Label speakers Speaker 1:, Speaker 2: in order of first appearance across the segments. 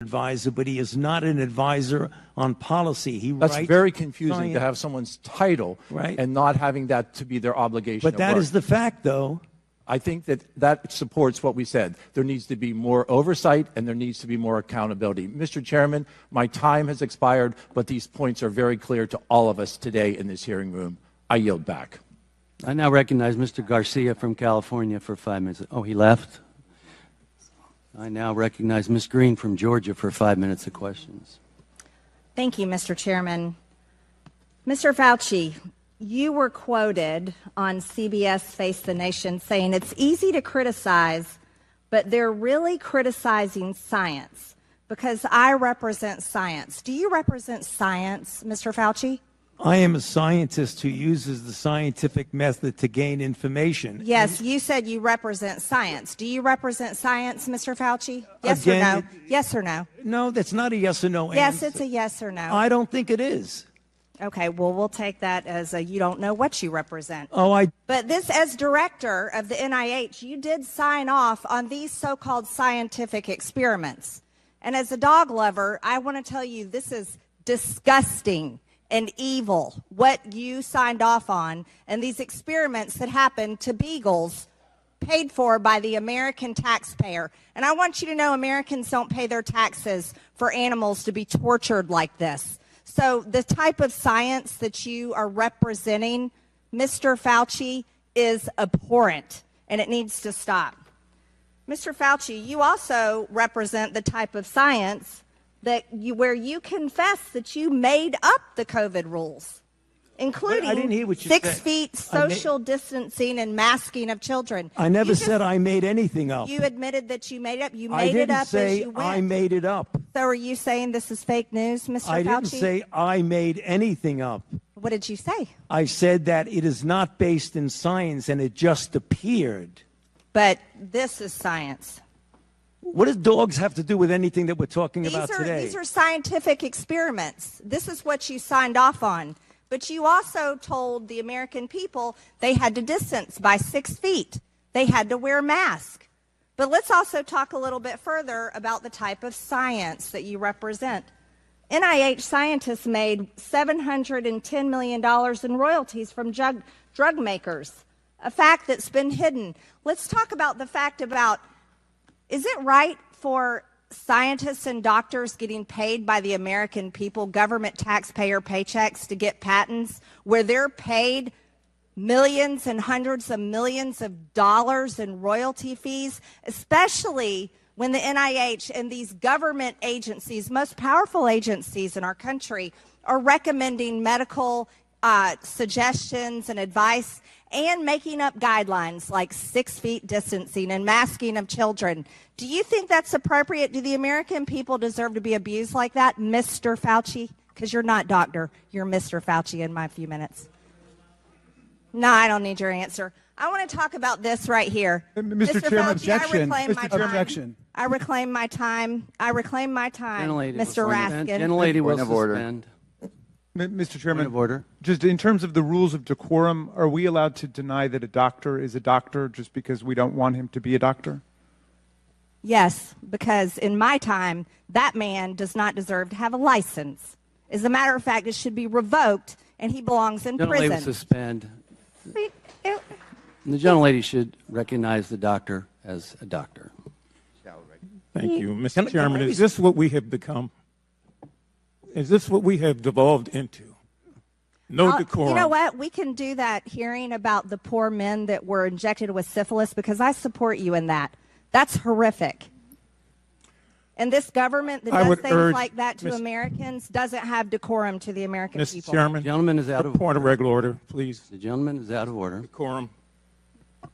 Speaker 1: advisor, but he is not an advisor on policy.
Speaker 2: That's very confusing to have someone's title and not having that to be their obligation.
Speaker 1: But that is the fact, though.
Speaker 2: I think that supports what we said. There needs to be more oversight and there needs to be more accountability. Mr. Chairman, my time has expired, but these points are very clear to all of us today in this hearing room. I yield back.
Speaker 3: I now recognize Mr. Garcia from California for 5 minutes. Oh, he left? I now recognize Ms. Greene from Georgia for 5 minutes of questions.
Speaker 4: Thank you, Mr. Chairman. Mr. Fauci, you were quoted on CBS Face the Nation saying it's easy to criticize, but they're really criticizing science because I represent science. Do you represent science, Mr. Fauci?
Speaker 1: I am a scientist who uses the scientific method to gain information.
Speaker 4: Yes, you said you represent science. Do you represent science, Mr. Fauci? Yes
Speaker 1: Again,
Speaker 4: or no? Yes or no?
Speaker 1: No, that's not a yes or no
Speaker 4: Yes,
Speaker 1: answer.
Speaker 4: it's a yes or no.
Speaker 1: I don't think it is.
Speaker 4: Okay, well, we'll take that as a you don't know what you represent.
Speaker 1: Oh,
Speaker 4: But this, as director of the NIH, you did sign off on these so-called scientific experiments. And as a dog lover, I want to tell you this is disgusting and evil, what you signed off on, and these experiments that happened to beagles paid for by the American taxpayer. And I want you to know Americans don't pay their taxes for animals to be tortured like this. So the type of science that you are representing, Mr. Fauci, is abhorrent, and it needs to stop. Mr. Fauci, you also represent the type of science where you confess that you made up the COVID rules, including
Speaker 1: I didn't hear what you
Speaker 4: 6
Speaker 1: said.
Speaker 4: feet social distancing and masking of children.
Speaker 1: I never said I made anything up.
Speaker 4: You admitted that you made it up. You
Speaker 1: I
Speaker 4: made it
Speaker 1: didn't
Speaker 4: up
Speaker 1: say
Speaker 4: as you went.
Speaker 1: I made it up.
Speaker 4: So are you saying this is fake news, Mr. Fauci?
Speaker 1: I didn't say I made anything up.
Speaker 4: What did you say?
Speaker 1: I said that it is not based in science and it just appeared.
Speaker 4: But this is science.
Speaker 1: What does dogs have to do with anything that we're talking about today?
Speaker 4: These are scientific experiments. This is what you signed off on. But you also told the American people they had to distance by 6 feet. They had to wear masks. But let's also talk a little bit further about the type of science that you represent. NIH scientists made $710 million in royalties from drug makers, a fact that's been hidden. Let's talk about the fact about, is it right for scientists and doctors getting paid by the American people, government taxpayer paychecks, to get patents where they're paid millions and hundreds of millions of dollars in royalty fees, especially when the NIH and these government agencies, most powerful agencies in our country, are recommending medical suggestions and advice and making up guidelines like 6 feet distancing and masking of children. Do you think that's appropriate? Do the American people deserve to be abused like that, Mr. Fauci? Because you're not doctor. You're Mr. Fauci in my few minutes. No, I don't need your answer. I want to talk about this right here.
Speaker 5: Mr. Chairman,
Speaker 4: Fauci,
Speaker 5: objection.
Speaker 4: Objection. I reclaim my time. I reclaim my time, Mr. Raskin.
Speaker 3: Gentlelady will suspend.
Speaker 5: Mr. Chairman,
Speaker 3: Point of order.
Speaker 5: Just in terms of the rules of decorum, are we allowed to deny that a doctor is a doctor just because we don't want him to be a doctor?
Speaker 4: Yes, because in my time, that man does not deserve to have a license. As a matter of fact, it should be revoked, and he belongs in
Speaker 3: Gentlelady will
Speaker 4: prison.
Speaker 3: suspend. The gentlelady should recognize the doctor as a doctor.
Speaker 6: Thank you. Mr. Chairman, is this what we have become? Is this what we have devolved into? No decorum.
Speaker 4: You know what? We can do that hearing about the poor men that were injected with syphilis because I support you in that. That's horrific. And this government that does things like that to Americans doesn't have decorum to the American people.
Speaker 6: Mr. Chairman,
Speaker 3: The gentleman is out of
Speaker 6: point of regular order, please.
Speaker 3: The gentleman is out of order.
Speaker 6: Decorum.
Speaker 3: I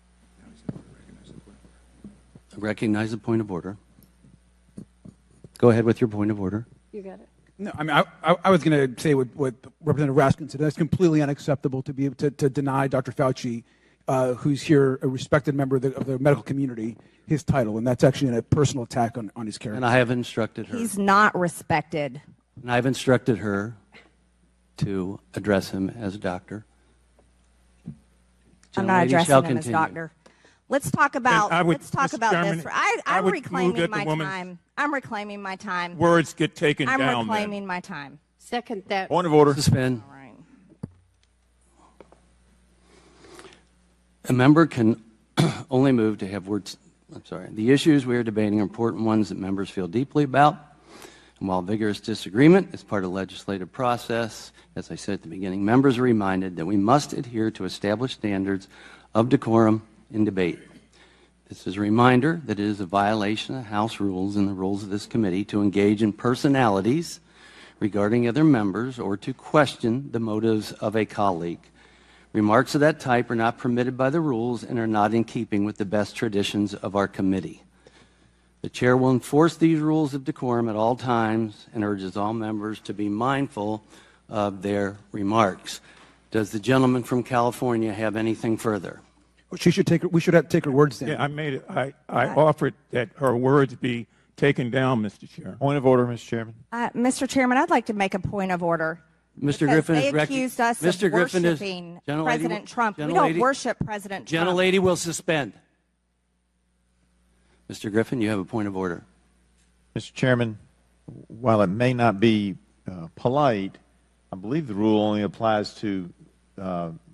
Speaker 3: recognize the point of order. Go ahead with your point of order.
Speaker 4: You got it.
Speaker 7: No, I mean, I was going to say what Representative Raskin said. That's completely unacceptable to be able to deny Dr. Fauci, who's here, a respected member of the medical community, his title, and that's actually a personal attack on his character.
Speaker 3: And I have instructed her.
Speaker 4: He's not respected.
Speaker 3: And I've instructed her to address him as a doctor.
Speaker 4: I'm not
Speaker 3: Gentlelady shall
Speaker 4: addressing him as
Speaker 3: continue.
Speaker 4: doctor. Let's talk about.
Speaker 6: I would-
Speaker 4: Let's talk
Speaker 6: Mr.
Speaker 4: about
Speaker 6: Chairman,
Speaker 4: this.
Speaker 6: I
Speaker 4: I'm
Speaker 6: would
Speaker 4: reclaiming
Speaker 6: move that the
Speaker 4: my
Speaker 6: woman's
Speaker 4: time. I'm reclaiming my time.
Speaker 6: Words get taken
Speaker 4: I'm
Speaker 6: down.
Speaker 4: reclaiming my time.
Speaker 8: Second that.
Speaker 9: Point of order.
Speaker 3: Suspend.
Speaker 4: All right.
Speaker 3: A member can only move to have words. I'm sorry. The issues we are debating are important ones that members feel deeply about. And while vigorous disagreement is part of the legislative process, as I said at the beginning, members are reminded that we must adhere to established standards of decorum in debate. This is a reminder that it is a violation of House rules and the rules of this committee to engage in personalities regarding other members or to question the motives of a colleague. Remarks of that type are not permitted by the rules and are not in keeping with the best traditions of our committee. The chair will enforce these rules of decorum at all times and urges all members to be mindful of their remarks. Does the gentleman from California have anything further?
Speaker 7: We should take her words down.
Speaker 6: Yeah, I made it. I offered that her words be taken down, Mr. Chairman.
Speaker 9: Point of order, Mr. Chairman.
Speaker 4: Mr. Chairman, I'd like to make a point of order.
Speaker 3: Mr.
Speaker 4: Because
Speaker 3: Griffin
Speaker 4: they
Speaker 3: is
Speaker 4: accused us
Speaker 3: Mr.
Speaker 4: of
Speaker 3: Griffin is
Speaker 4: worshiping
Speaker 3: Gentlelady
Speaker 4: President Trump. We
Speaker 3: Gentlelady-
Speaker 4: don't worship President Trump.
Speaker 3: Gentlelady will suspend. Mr. Griffin, you have a point of order.
Speaker 9: Mr. Chairman, while it may not be polite, I believe the rule only applies to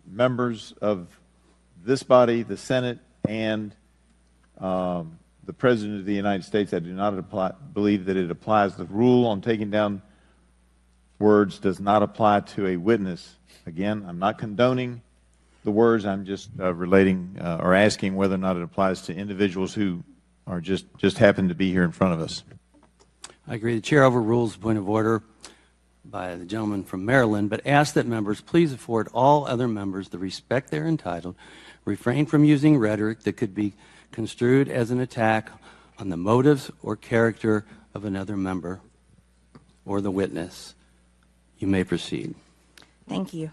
Speaker 9: members of this body, the Senate, and the President of the United States. I do not believe that it applies. The rule on taking down words does not apply to a witness. Again, I'm not condoning the words. I'm just relating or asking whether or not it applies to individuals who are just happen to be here in front of us.
Speaker 3: I agree. The chair overrules the point of order by the gentleman from Maryland, but asks that members please afford all other members the respect they're entitled, refrain from using rhetoric that could be construed as an attack on the motives or character of another member or the witness. You may proceed.
Speaker 4: Thank you.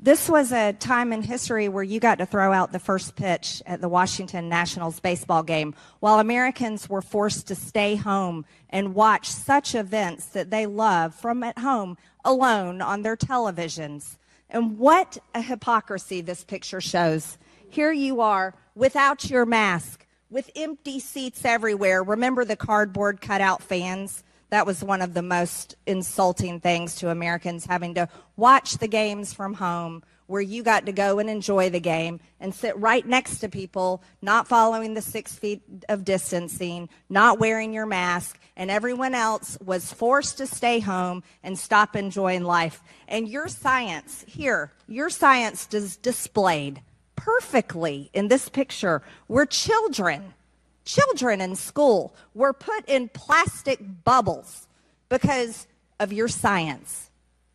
Speaker 4: This was a time in history where you got to throw out the first pitch at the Washington Nationals baseball game while Americans were forced to stay home and watch such events that they love from at home alone on their televisions. And what a hypocrisy this picture shows. Here you are without your mask, with empty seats everywhere. Remember the cardboard cutout fans? That was one of the most insulting things to Americans, having to watch the games from home where you got to go and enjoy the game and sit right next to people not following the 6 feet of distancing, not wearing your mask, and everyone else was forced to stay home and stop enjoying life. And your science here, your science is displayed perfectly in this picture where children in school were put in plastic bubbles because of your science,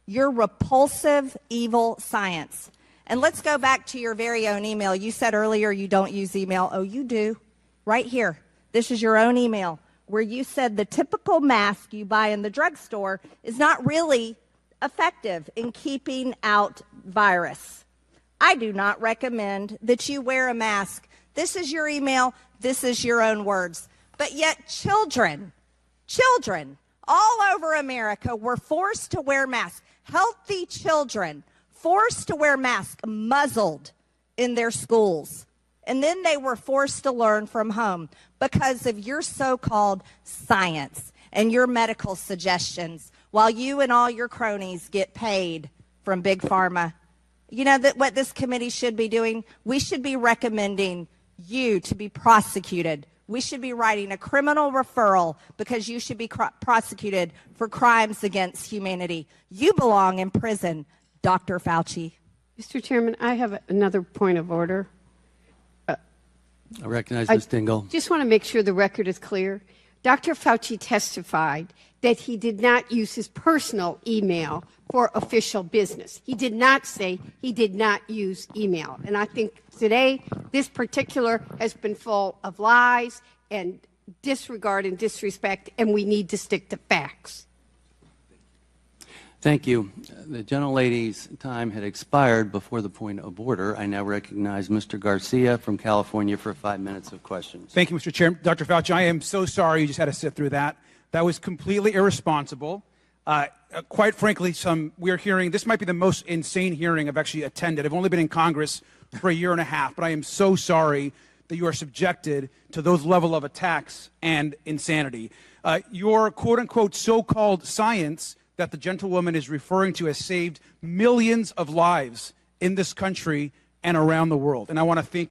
Speaker 4: your repulsive, evil science. And let's go back to your very own email. You said earlier you don't use email. Oh, you do. Right here. This is your own email where you said the typical mask you buy in the drugstore is not really effective in keeping out virus. I do not recommend that you wear a mask. This is your email. This is your own words. But yet children all over America were forced to wear masks. Healthy children forced to wear masks, muzzled in their schools. And then they were forced to learn from home because of your so-called science and your medical suggestions while you and all your cronies get paid from Big Pharma. You know that what this committee should be doing? We should be recommending you to be prosecuted. We should be writing a criminal referral because you should be prosecuted for crimes against humanity. You belong in prison, Dr. Fauci.
Speaker 8: Mr. Chairman, I have another point of order.
Speaker 3: I recognize Ms. Dingell.
Speaker 8: Just want to make sure the record is clear. Dr. Fauci testified that he did not use his personal email for official business. He did not say he did not use email. And I think today this particular has been full of lies and disregard and disrespect, and we need to stick to facts.
Speaker 3: Thank you. The gentlelady's time had expired before the point of order. I now recognize Mr. Garcia from California for 5 minutes of questions.
Speaker 7: Thank you, Mr. Chairman. Dr. Fauci, I am so sorry you just had to sit through that. That was completely irresponsible. Quite frankly, we are hearing, this might be the most insane hearing I've actually attended. I've only been in Congress for a year and a half, but I am so sorry that you are subjected to those level of attacks and insanity. Your quote-unquote so-called science that the gentlewoman is referring to has saved millions of lives in this country and around the world. And I want to thank